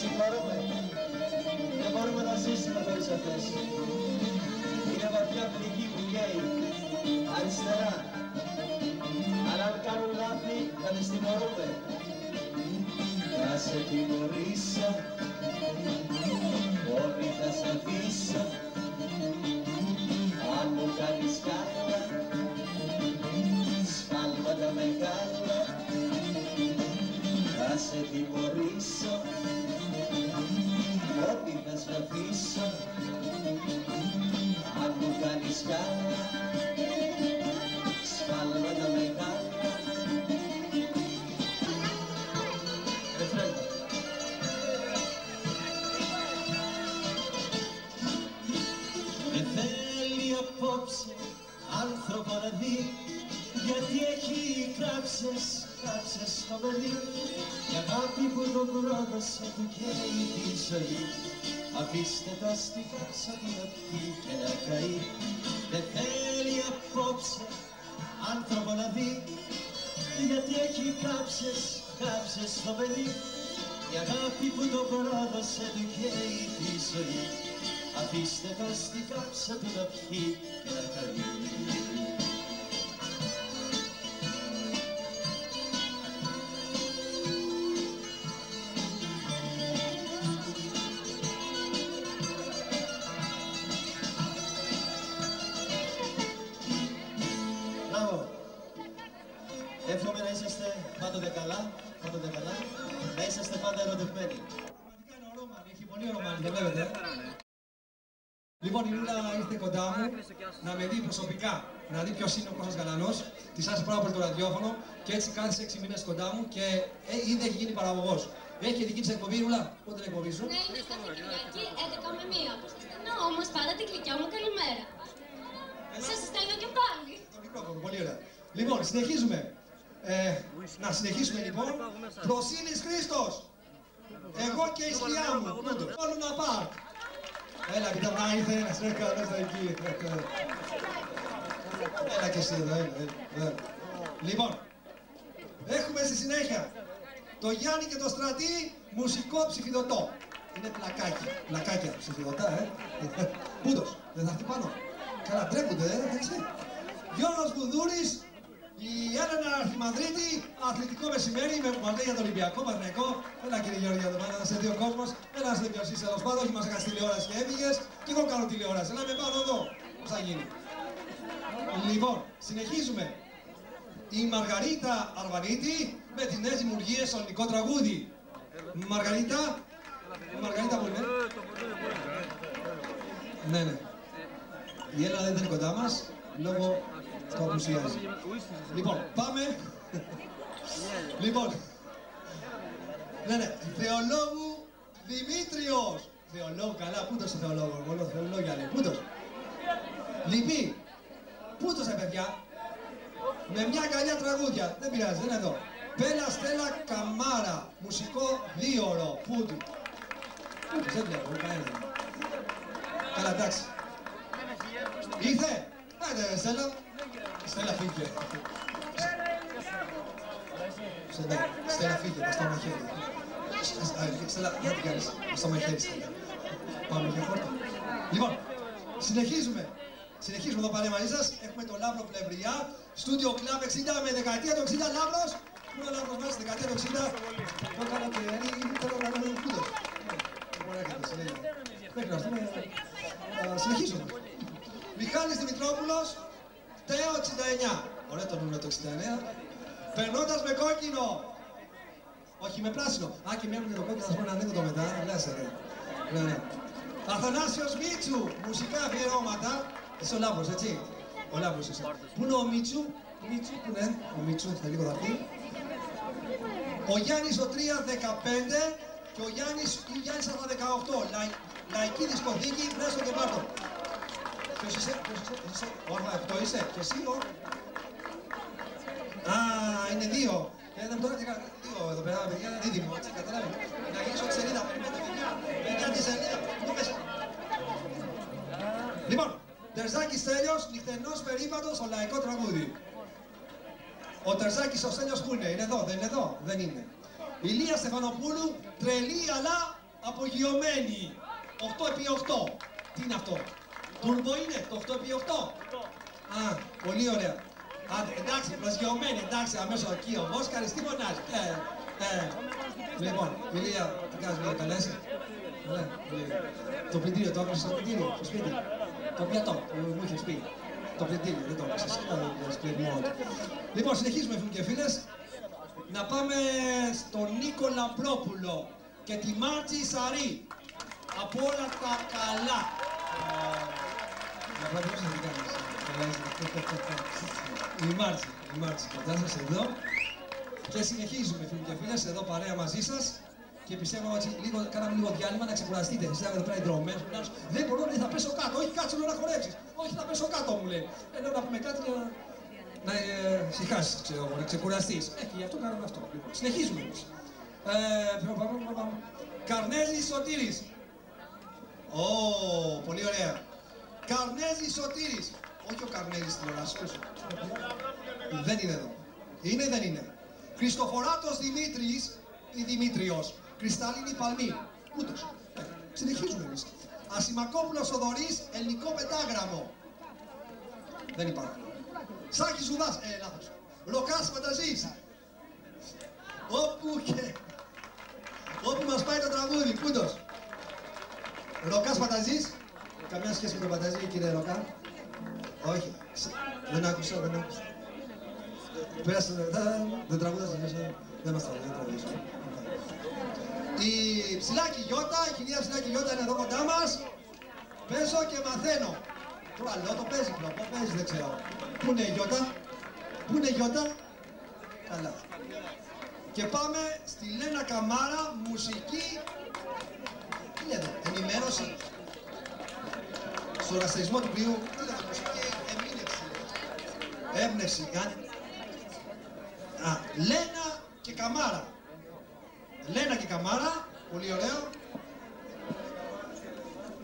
Συγχωρούμε. Δεν μπορούμε να ζήσουμε χωρίς αυτές. Είναι βαθιά πληγή που καίει αριστερά. Αλλά αν κάνουν λάθη θα τις τιμωρούμε. Θα σε τιμωρήσω, όλοι θα σε αφήσω. Αν μου κάνεις καλά, σφάλματα μεγάλα, θα σε τιμωρήσω, ό,τι θα σου αφήσω. Αν μου κάνεις καλά, σφάλματα μεγάλα. Δεν θέλει απόψε άνθρωπο να δει, γιατί έχει κάψες στο παιδί. Η αγάπη που τον πρόδωσε του καίει τη ζωή. Αφήστε το στη κάψα του να πιει και να καεί. Δεν θέλει απόψε άνθρωπο να δει, γιατί έχει κάψες στο παιδί. Η αγάπη που τον πρόδωσε του καίει τη ζωή. Αφήστε το στη κάψα του να πιει και να καεί. Μπράβο. Εύχομαι να είσαστε πάντοτε καλά, να είσαστε πάντα ερωτευμένοι. Πραγματικά είναι ορόμανη, έχει πολύ ορόμανη, το βλέπετε. Λοιπόν, η Λούλα ήρθε κοντά μου να με δει προσωπικά, να δει ποιος είναι ο Κώστας Γαλανός. Της άρεσε πάρα πολύ το ραδιόφωνο και έτσι κάθισε 6 μήνες κοντά μου και ήδη έχει γίνει παραγωγός. Έχει και δική της εκπομπή, Λούλα. Πότε είναι η εκπομπή σου? Ναι, είναι κάθε Κυριακή 11 με 1. Να όμως πάντα την κλικιά μου καλημέρα. Σας στέλνω και πάλι. Το μικρόφωνο, πολύ ωραία. Λοιπόν, συνεχίζουμε. Να συνεχίσουμε λοιπόν. Προσύνης Χρήστος. Εγώ και η σκιά μου. Όλου να πάρ. Έλα, κοίτα να ήρθε ένας, ρε καλώς εκεί. Έλα και εσύ εδώ, έλα. Λοιπόν, έχουμε στη συνέχεια το Γιάννη και το Στρατή, μουσικό ψηφιδωτό. Είναι πλακάκια ψηφιδωτά, Πούντος, δεν θα έρθει πάνω. Καλά, ντρέπονται, έτσι. Γιώργος Βουδούρης, η Έλενα Αρχιμανδρίτη, αθλητικό μεσημέρι, με κουβαλτέ για το Ολυμπιακό, Παναθηναϊκό. Έλα κύριε Γιώργη, εδώ να σε δει ο κόσμος. Έλα να σε δει ποιος είσαι, τέλος πάντων, όχι μας έκανες τηλεόραση και έφυγες. Και εγώ κάνω τηλεόραση, έλα με πάνω εδώ. Πώς θα γίνει? Λοιπόν, συνεχίζουμε. Η Μαργαρίτα Αρβανίτη με τις νέες δημιουργίες στο ελληνικό τραγούδι. Μαργαρίτα που είναι? Ναι. Η Έλληνα δεν είναι κοντά μας, λόγω του απουσιάζει. Λοιπόν, πάμε. Λοιπόν, ναι, Θεολόγου Δημήτριος. Θεολόγου, καλά, πούτος ο Θεολόγου, μόνο Θεολόγια λέει, πούτος. Λυπή, πούτος παιδιά, με μια καλιά τραγούδια, δεν πειράζει, δεν είναι εδώ. Πέλα Στέλλα Καμάρα, μουσικό 2ωρο, πούτου. Πούτος, δεν βλέπω, κανένα. Καλά, εντάξει. Ήρθε! Άντε, Στέλλα. Στέλλα φύγε. Στέλλα φύγε, τα στο μαχαίρι. Στέλλα, τι την κάνεις, στο μαχαίρι, Στέλλα. Πάμε για χόρτα. Λοιπόν, συνεχίζουμε εδώ πάλι μαζί σας. Έχουμε το Λαύρο Πλευριά, Studio Club 60 με δεκαετία του 60 Λαύρος. Πού είναι ο Λαύρος μας, δεκαετία του 60. Το καλοκαίρι, το καλοκαίρι, πούτος. Μπορεί να έχετε συνέχεια. Δεν χρειάζεται, συνεχίζουμε. Μιχάλης Δημητρόπουλος, ΤΕΟ 69. Ωραίο το νούμερο το 69. Περνώντας με κόκκινο. Όχι, με πράσινο. Α, και με έμεινε το κόκκινο, θα σου πω να ανοίγω το μετά. Ναι. Αθανάσιος Μίτσου, μουσικά αφιερώματα. Είσαι ο Λάμπρος, έτσι. Ο Λάμπρος είσαι. Πού είναι ο Μίτσου? Πού είναι? Ο Μίτσου, θα λίγο θα πει. Ο Γιάννης ο 315 και ο Γιάννης από 18. Λαϊκή δισκοθήκη, βρες το και πάρτο. Ποιος είσαι? Όρμα 7 είσαι? Και εσύ Α, είναι 2. Δεν τώρα και δύο εδώ πέρα, παιδιά, δίδυμο, έτσι, καταλάβει. Να γυρίσω τη σελίδα, περιμένετε παιδιά, τη σελίδα, πού μέσα. Λοιπόν, Τερζάκης Στέλιος, νυχτερινός περίπατος στο λαϊκό τραγούδι. Ο Τερζάκης ο Στέλιος που είναι εδώ, δεν είναι εδώ, δεν είναι. Ηλία Στεφανοπούλου, τρελή αλλά απογειωμένη. 8x8. Τι είναι αυτό? Τούρμπο είναι το 8x8. Α, πολύ ωραία. Εντάξει, προσγειωμένη, εντάξει, αμέσως εκεί ο Βόσκαρης, τι φωνάζει. Λοιπόν, Ηλία, τι κάνεις, Ηλία, καλά είσαι? Ωραία, το πλυντήριο, το άκουσες στο πλυντήριο, στο σπίτι. Το πιατό, μου είχες πει. Το πλυντήριο, δεν το άκουσες, το σκληρμό του. Λοιπόν, συνεχίζουμε, φίλοι και φίλες. Να πάμε στον Νίκο Λαμπρόπουλο και τη Μάρτζη Σαρή. Από όλα τα καλά. Να πλατεύσω να την κάνεις. Η Μάρτζη, κοντά σας εδώ. Και συνεχίζουμε, φίλοι και φίλες, εδώ παρέα μαζί σας. Και πιστεύω ότι κάναμε λίγο διάλειμμα να ξεκουραστείτε. Εσείς εδώ πέρα οι δρομές, δεν μπορώ, θα πέσω κάτω. Όχι, κάτσε να χορέψεις. Όχι, θα πέσω κάτω, μου λέει. Ενώ να πούμε κάτι να συχάσεις, ξέρω εγώ, να ξεκουραστείς. Γι' αυτό κάνουμε αυτό. Συνεχίζουμε εμείς. Καρνέζης Σωτήρης. Ω, πολύ ωραία. Καρνέζης Σωτήρης. Όχι ο Καρνέζης τηλεοράσεως. Δεν είναι εδώ. Είναι ή δεν είναι? Χριστοφοράτος Δημήτρης ή Δημήτριος. Κρυστάλλινη Παλμή. Ούτως. Συνεχίζουμε εμείς. Ασημακόπουλος Θοδωρής, ελληνικό πεντάγραμμο. Δεν υπάρχει. Σάκης Ζουδάς. Λάθος. Ροκάς Φανταζής. Όπου μας πάει το τραγούδι. Πούντος. Ροκάς Φανταζής. Καμιά σχέση με τον Φανταζή, κύριε Ροκά? Όχι. Δεν άκουσα. Πέρασε, δεν τραγούδασα, δεν μας τραγούδασα. Η Ψηλάκη Γιώτα, η κυρία Ψηλάκη Γιώτα είναι εδώ κοντά μας. Παίζω και μαθαίνω. Τώρα λέω το παίζει, πού παίζει, δεν ξέρω. Πού είναι η Γιώτα? Πού είναι η Γιώτα? Καλά. Και πάμε στη Λένα Καμάρα, μουσική. Τι λέτε, ενημέρωση. Στο ραστερισμό του ποιού, τι λέτε, μουσική εμήνευση. Έμπνευση, Λένα και Καμάρα. Λένα και Καμάρα, πολύ ωραίο.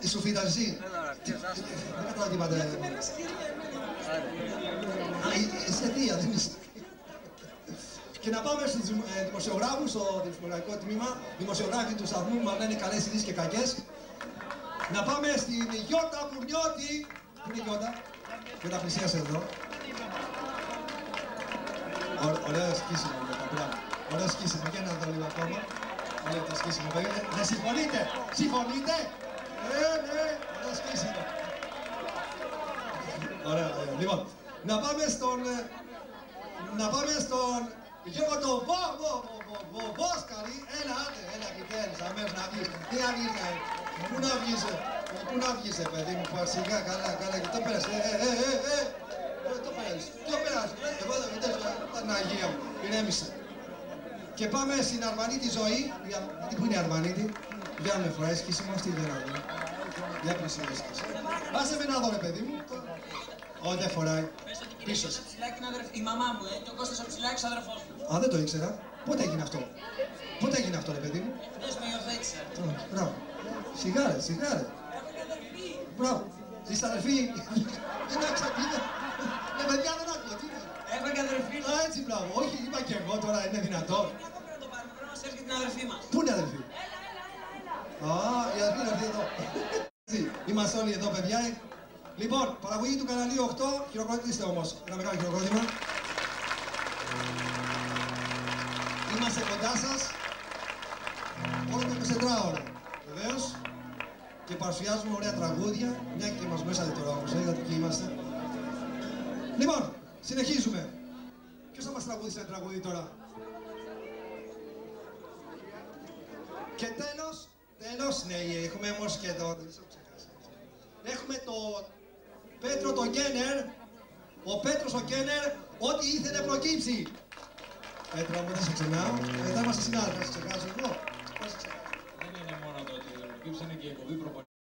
Η Σοφίδαζή. Δεν κατάλαβα τι είπατε. Είσαι αιτία, δεν είσαι. Και να πάμε στους δημοσιογράφους, στο δημοσιογραφικό τμήμα. Δημοσιογράφοι του σταθμού μας λένε καλές ειδήσεις και κακές. Να πάμε στην Γιώτα Πουρνιώτη. Πού είναι η Γιώτα? Γιώτα πλησίασε εδώ. Ωραίο σκίσιμο, μπράβο. Ωραίο σκίσιμο, για να δω λίγο ακόμα. Ωραίο το σκίσιμο, παιδιά. Δεν συμφωνείτε? Συμφωνείτε? Ναι, ωραίο σκίσιμο. Ωραία, λοιπόν, να πάμε στον Γιώργο τον Βόσκαρη. Έλα κοιτέλεις, αμέσως να βγεις. Τι να βγεις, πού να βγεις, παιδί μου, σιγά, καλά, και το πέρασε. Το πέρασε, εγώ δεν κοιτάξω, Παναγία μου, ηρέμησε. Και πάμε στην Αρβανίτη Ζωή. Πού είναι η Αρβανίτη? Για με φοράει σκίσιμο αυτή, δεν είναι. Για πλησία σκίσιμο. Άσε με να δω, ρε παιδί μου. Όχι, δεν φοράει. Πίσω. Η μαμά μου, και ο Κώστας ο Ψηλάκης, ο αδερφός μου. Α, δεν το ήξερα. Πότε έγινε αυτό? Πότε έγινε αυτό, ρε παιδί μου? Χθες με υιοθέτησε. Μπράβο. Σιγάρε. Μπράβο. Είστε αδερφοί? Δεν άκουσα τι είναι. Παιδιά, δεν άκουσα τι είναι. Έχω και αδερφή. Α, έτσι, μπράβο. Όχι, είπα και εγώ τώρα, είναι δυνατόν. Πρέπει να το πάρουμε, πρέπει να μας έρθει και την αδερφή μας. Πού είναι η αδερφή? Α, η αδερφή είναι αυτή εδώ. Είμαστε όλοι εδώ, παιδιά. Λοιπόν, παραγωγή του καναλίου 8, χειροκροτήστε όμως. Ένα μεγάλο χειροκρότημα. Είμαστε κοντά σας. Όλο το 24ωρο. Βεβαίως. Και παρουσιάζουμε ωραία τραγούδια. Μια και μας μέσατε τώρα όμως, γιατί εκεί είμαστε. Λοιπόν, συνεχίζουμε. Ποιος θα μας τραγουδήσει ένα τραγούδι τώρα? Και τέλος, ναι, έχουμε όμως και το... Έχουμε το Πέτρο το Γκένερ, ο Πέτρος ο Γκένερ, ό,τι ήθελε προκύψει. Πέτρο μου, δεν σε ξεχνάω, μετά είμαστε συνάδελφοι, θα σε ξεχάσω εγώ. Δεν είναι μόνο το ότι ήθελε προκύψει, είναι και η εκπομπή προπονητή.